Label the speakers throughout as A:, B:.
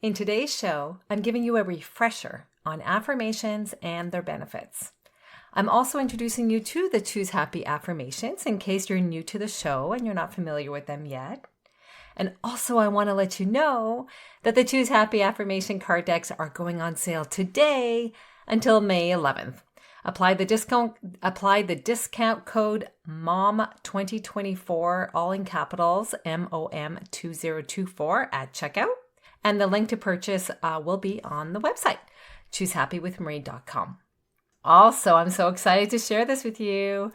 A: In today's show, I'm giving you a refresher on affirmations and their benefits. I'm also introducing you to the Choose Happy Affirmations in case you're new to the show and you're not familiar with them yet. And also, I want to let you know that the Choose Happy Affirmation card decks are going on sale today until May 11th. Apply the discount code MOM2024, all in capitals, MOM2024 at checkout. And the link to purchase will be on the website, choosehappywithmarie.com. Also, I'm so excited to share this with you.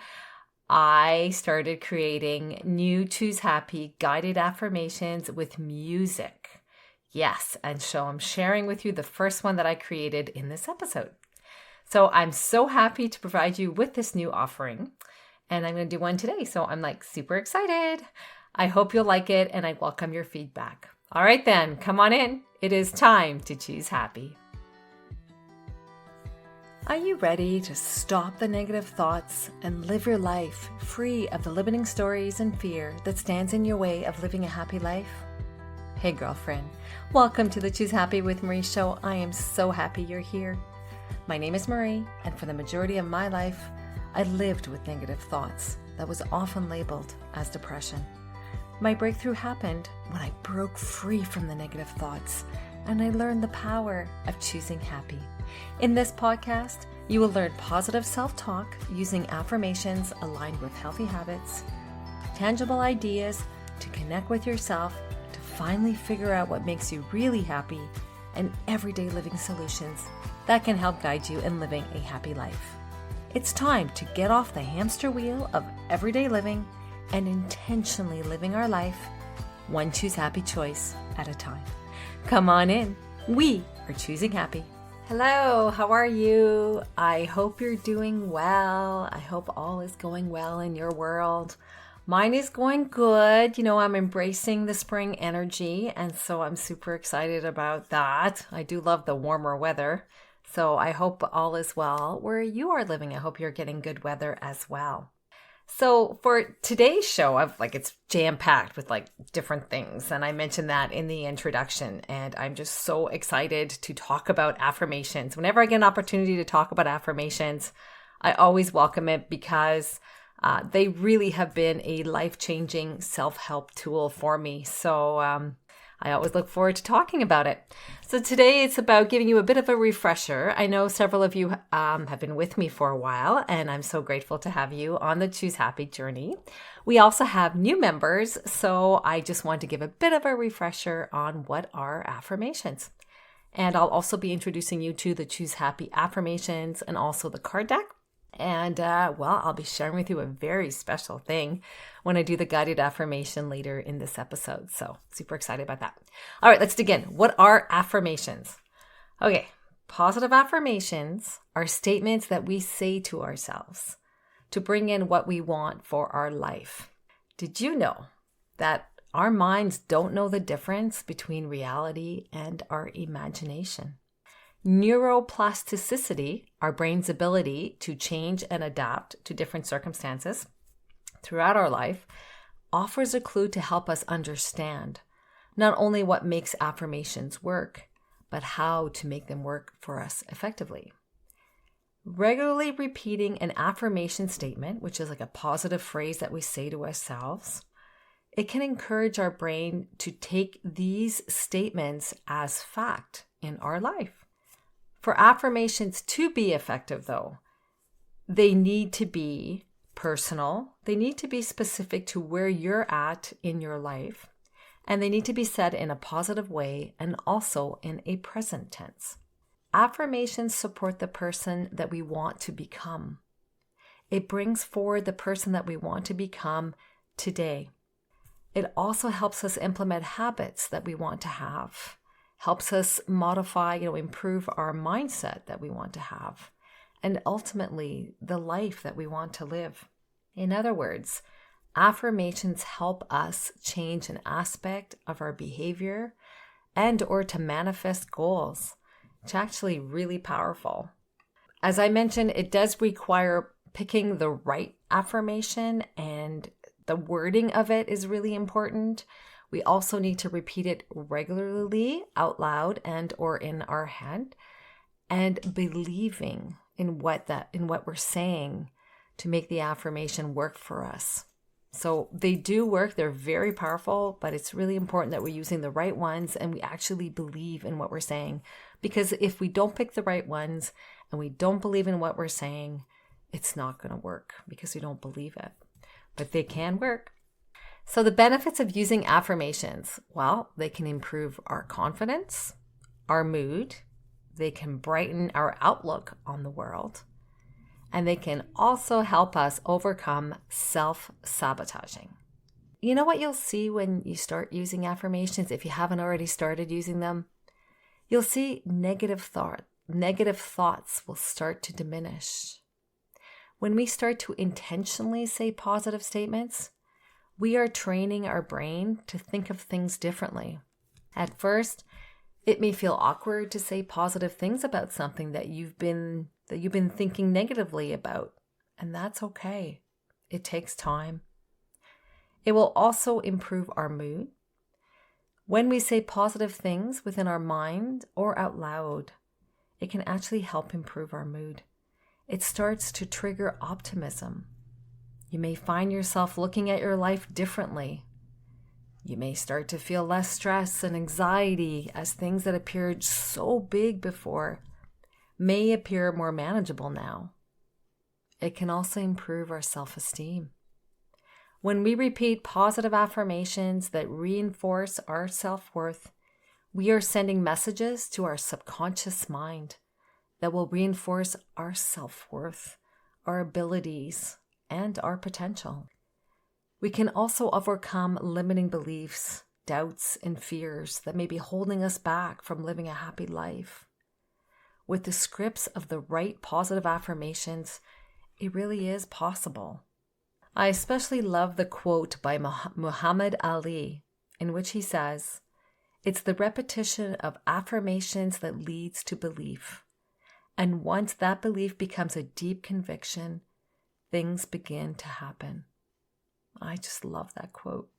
A: I started creating new Choose Happy Guided Affirmations with music. Yes, and so I'm sharing with you the first one that I created in this episode. So I'm so happy to provide you with this new offering, and I'm going to do one today. So I'm super excited. I hope you'll like it, and I welcome your feedback. All right then, come on in. It is time to choose happy. Are you ready to stop the negative thoughts and live your life free of the limiting stories and fear that stands in your way of living a happy life? Hey girlfriend, welcome to the Choose Happy with Marie show. I am so happy you're here. My name is Marie, and for the majority of my life, I lived with negative thoughts that was often labeled as depression. My breakthrough happened when I broke free from the negative thoughts and I learned the power of choosing happy. In this podcast, you will learn positive self-talk using affirmations aligned with healthy habits, tangible ideas to connect with yourself, to finally figure out what makes you really happy, and everyday living solutions that can help guide you in living a happy life. It's time to get off the hamster wheel of everyday living and intentionally living our life one Choose Happy choice at a time. Come on in. We are choosing happy. Hello, how are you? I hope you're doing well. I hope all is going well in your world. Mine is going good. I'm embracing the spring energy, and so I'm super excited about that. I do love the warmer weather, so I hope all is well where you are living. I hope you're getting good weather as well. So for today's show, it's jam-packed with different things. And I mentioned that in the introduction. And I'm just so excited to talk about affirmations. Whenever I get an opportunity to talk about affirmations, I always welcome it because they really have been a life-changing self-help tool for me. So I always look forward to talking about it. So today it's about giving you a bit of a refresher. I know several of you have been with me for a while, and I'm so grateful to have you on the Choose Happy journey. We also have new members, so I just want to give a bit of a refresher on what are affirmations. And I'll also be introducing you to the Choose Happy affirmations and also the card deck. And I'll be sharing with you a very special thing when I do the guided affirmation later in this episode. So super excited about that. All right, let's dig in. What are affirmations? Okay, positive affirmations are statements that we say to ourselves to bring in what we want for our life. Did you know that our minds don't know the difference between reality and our imagination? Neuroplasticity, our brain's ability to change and adapt to different circumstances throughout our life, offers a clue to help us understand not only what makes affirmations work, but how to make them work for us effectively. Regularly repeating an affirmation statement, which is a positive phrase that we say to ourselves, it can encourage our brain to take these statements as fact in our life. For affirmations to be effective, though, they need to be personal, they need to be specific to where you're at in your life, and they need to be said in a positive way and also in a present tense. Affirmations support the person that we want to become. It brings forward the person that we want to become today. It also helps us implement habits that we want to have. Helps us modify, improve our mindset that we want to have, and ultimately the life that we want to live. In other words, affirmations help us change an aspect of our behavior and or to manifest goals. It's actually really powerful. As I mentioned, it does require picking the right affirmation, and the wording of it is really important. We also need to repeat it regularly out loud and or in our head, and believing in what we're saying to make the affirmation work for us. So they do work, they're very powerful, but it's really important that we're using the right ones and we actually believe in what we're saying. Because if we don't pick the right ones and we don't believe in what we're saying, it's not going to work because we don't believe it. But they can work. So the benefits of using affirmations, well, they can improve our confidence, our mood, they can brighten our outlook on the world, and they can also help us overcome self-sabotaging. You know what you'll see when you start using affirmations, if you haven't already started using them? You'll see negative thoughts will start to diminish. When we start to intentionally say positive statements, we are training our brain to think of things differently. At first, it may feel awkward to say positive things about something that you've been thinking negatively about, and that's okay. It takes time. It will also improve our mood. When we say positive things within our mind or out loud, it can actually help improve our mood. It starts to trigger optimism. You may find yourself looking at your life differently. You may start to feel less stress and anxiety as things that appeared so big before may appear more manageable now. It can also improve our self-esteem. When we repeat positive affirmations that reinforce our self-worth, we are sending messages to our subconscious mind that will reinforce our self-worth, our abilities, and our potential. We can also overcome limiting beliefs, doubts, and fears that may be holding us back from living a happy life. With the scripts of the right positive affirmations, it really is possible. I especially love the quote by Muhamed Ali, in which he says, "It's the repetition of affirmations that leads to belief. And once that belief becomes a deep conviction, things begin to happen." I just love that quote.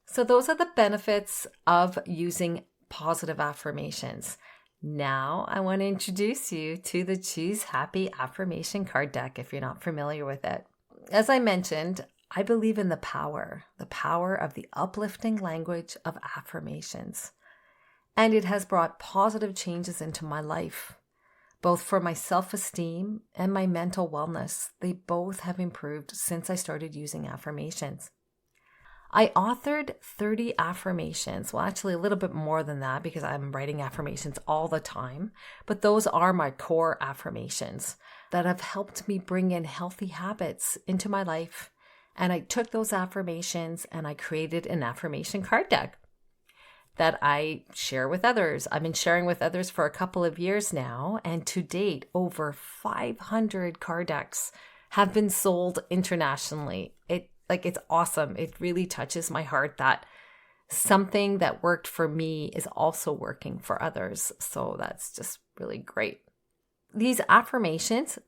A: So those are the benefits of using positive affirmations. Now I want to introduce you to the Choose Happy Affirmation card deck if you're not familiar with it. As I mentioned, I believe in the power of the uplifting language of affirmations. And it has brought positive changes into my life. Both for my self-esteem and my mental wellness, they both have improved since I started using affirmations. I authored 30 affirmations, well, actually a little bit more than that because I'm writing affirmations all the time, but those are my core affirmations that have helped me bring in healthy habits into my life. And I took those affirmations and I created an affirmation card deck that I share with others. I've been sharing with others for a couple of years now, and to date, over 500 card decks have been sold internationally. It's awesome. It really touches my heart that something that worked for me is also working for others. So that's just really great. These affirmations,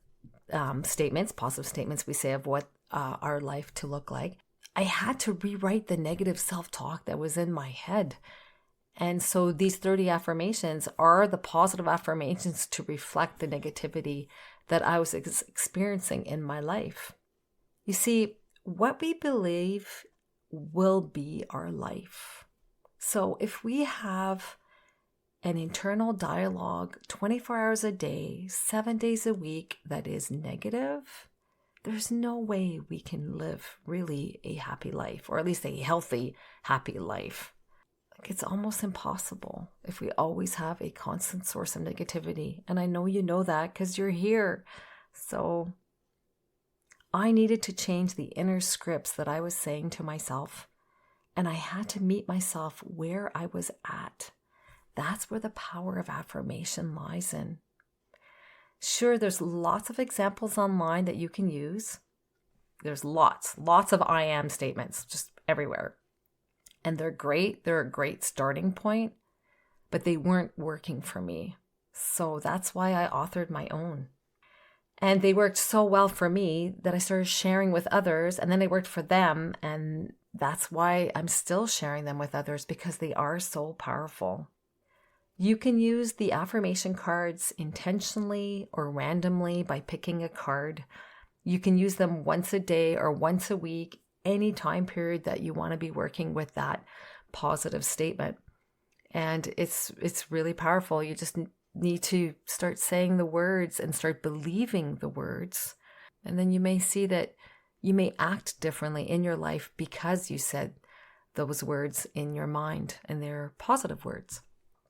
A: statements, positive statements we say of what our life to look like, I had to rewrite the negative self-talk that was in my head. And so these 30 affirmations are the positive affirmations to reflect the negativity that I was experiencing in my life. You see, what we believe will be our life. So if we have an internal dialogue 24 hours a day, 7 days a week that is negative, there's no way we can live really a happy life, or at least a healthy, happy life. It's almost impossible if we always have a constant source of negativity. And I know you know that because you're here. So I needed to change the inner scripts that I was saying to myself. And I had to meet myself where I was at. That's where the power of affirmation lies in. Sure, there's lots of examples online that you can use. There's lots of I am statements just everywhere. And they're great. They're a great starting point, but they weren't working for me. So that's why I authored my own. And they worked so well for me that I started sharing with others, and then they worked for them, and that's why I'm still sharing them with others, because they are so powerful. You can use the affirmation cards intentionally or randomly by picking a card. You can use them once a day or once a week, any time period that you want to be working with that positive statement. And it's really powerful. You just need to start saying the words and start believing the words. And then you may see that you may act differently in your life because you said those words in your mind, and they're positive words.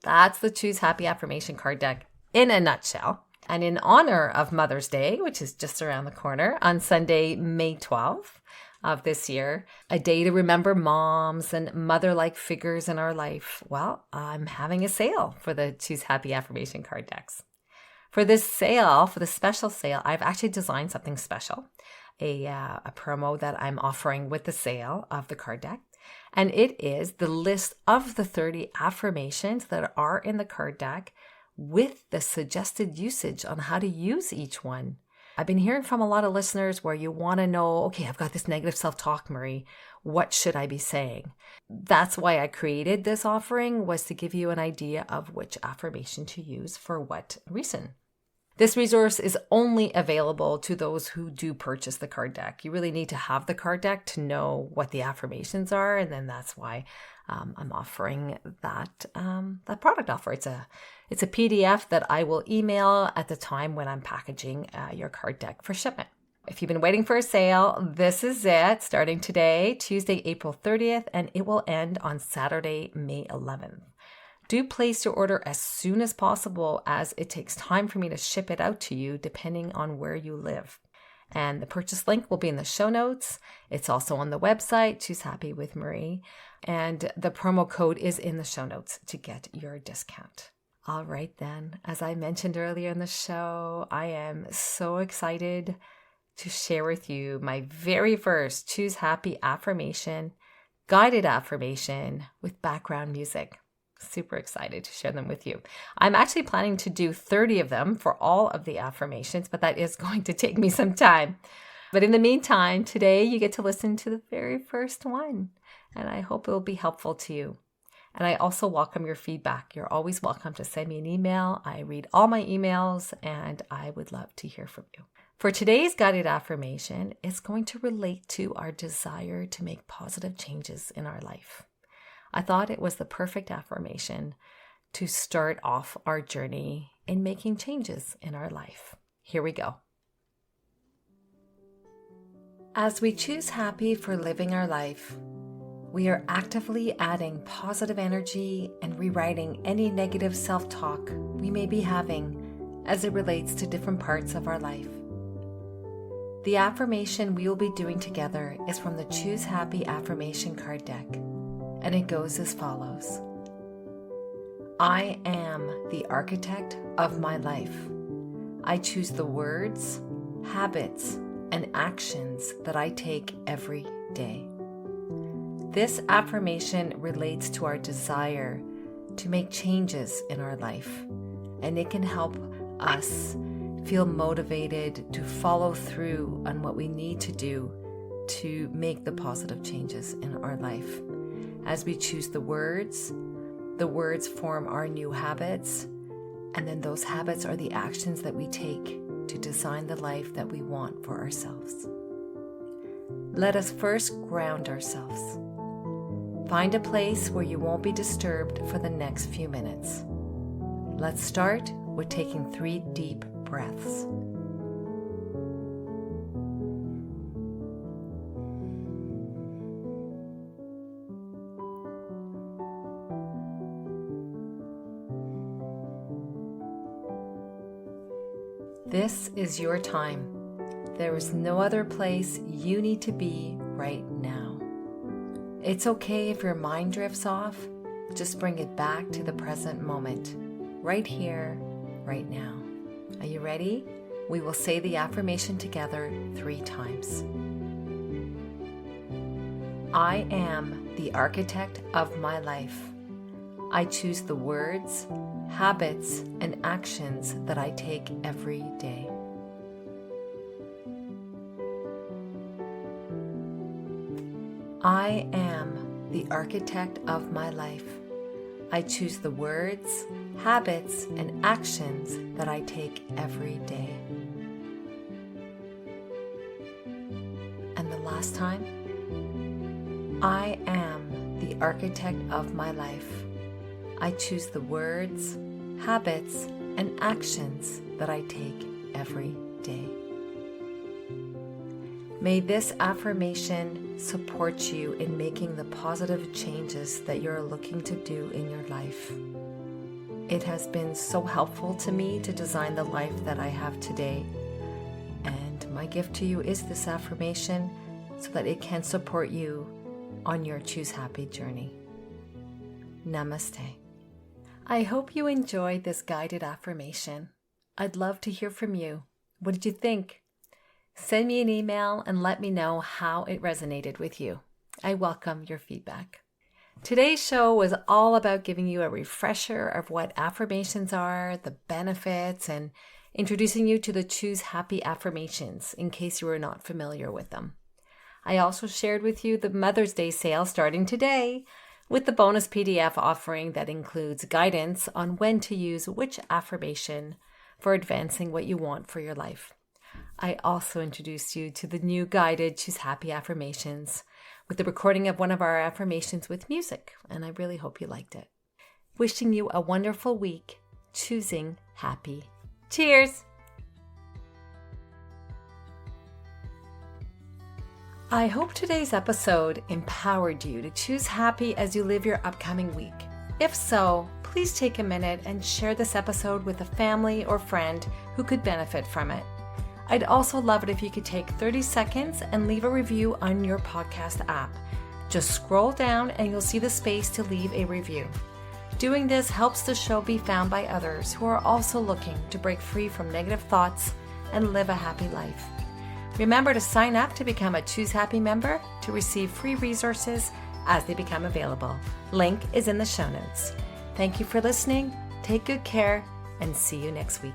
A: That's the Choose Happy Affirmation card deck in a nutshell. And in honor of Mother's Day, which is just around the corner, on Sunday, May 12th of this year, a day to remember moms and mother-like figures in our life, well, I'm having a sale for the Choose Happy Affirmation card decks. For this sale, for the special sale, I've actually designed something special, a promo that I'm offering with the sale of the card deck. And it is the list of the 30 affirmations that are in the card deck with the suggested usage on how to use each one. I've been hearing from a lot of listeners where you want to know, okay, I've got this negative self-talk, Marie. What should I be saying? That's why I created this offering, was to give you an idea of which affirmation to use for what reason. This resource is only available to those who do purchase the card deck. You really need to have the card deck to know what the affirmations are, and then that's why I'm offering that product offer. It's a PDF that I will email at the time when I'm packaging your card deck for shipment. If you've been waiting for a sale, this is it. Starting today, Tuesday, April 30th, and it will end on Saturday, May 11th. Do place your order as soon as possible, as it takes time for me to ship it out to you depending on where you live. And the purchase link will be in the show notes. It's also on the website, Choose Happy with Marie. And the promo code is in the show notes to get your discount. All right then, as I mentioned earlier in the show, I am so excited to share with you my very first Choose Happy affirmation, guided affirmation with background music. Super excited to share them with you. I'm actually planning to do 30 of them for all of the affirmations, but that is going to take me some time. But in the meantime, today you get to listen to the very first one, and I hope it will be helpful to you. And I also welcome your feedback. You're always welcome to send me an email. I read all my emails, and I would love to hear from you. For today's guided affirmation, it's going to relate to our desire to make positive changes in our life. I thought it was the perfect affirmation to start off our journey in making changes in our life. Here we go. As we choose happy for living our life, we are actively adding positive energy and rewriting any negative self-talk we may be having as it relates to different parts of our life. The affirmation we will be doing together is from the Choose Happy Affirmation card deck. And it goes as follows. I am the architect of my life. I choose the words, habits, and actions that I take every day. This affirmation relates to our desire to make changes in our life, and it can help us feel motivated to follow through on what we need to do to make the positive changes in our life. As we choose the words form our new habits, and then those habits are the actions that we take to design the life that we want for ourselves. Let us first ground ourselves. Find a place where you won't be disturbed for the next few minutes. Let's start with taking 3 deep breaths. This is your time. There is no other place you need to be right now. It's okay if your mind drifts off. Just bring it back to the present moment, right here, right now. Are you ready? We will say the affirmation together 3 times. I am the architect of my life. I choose the words, habits, and actions that I take every day. I am the architect of my life. I choose the words, habits, and actions that I take every day. And the last time, I am the architect of my life. I choose the words, habits, and actions that I take every day. May this affirmation support you in making the positive changes that you're looking to do in your life. It has been so helpful to me to design the life that I have today. And my gift to you is this affirmation so that it can support you on your Choose Happy journey. Namaste. I hope you enjoyed this guided affirmation. I'd love to hear from you. What did you think? Send me an email and let me know how it resonated with you. I welcome your feedback. Today's show was all about giving you a refresher of what affirmations are, the benefits, and introducing you to the Choose Happy Affirmations in case you were not familiar with them. I also shared with you the Mother's Day sale starting today with the bonus PDF offering that includes guidance on when to use which affirmation for advancing what you want for your life. I also introduced you to the new guided Choose Happy Affirmations with the recording of one of our affirmations with music, and I really hope you liked it. Wishing you a wonderful week, choosing happy. Cheers! I hope today's episode empowered you to choose happy as you live your upcoming week. If so, please take a minute and share this episode with a family or friend who could benefit from it. I'd also love it if you could take 30 seconds and leave a review on your podcast app. Just scroll down and you'll see the space to leave a review. Doing this helps the show be found by others who are also looking to break free from negative thoughts and live a happy life. Remember to sign up to become a Choose Happy member to receive free resources as they become available. Link is in the show notes. Thank you for listening. Take good care and see you next week.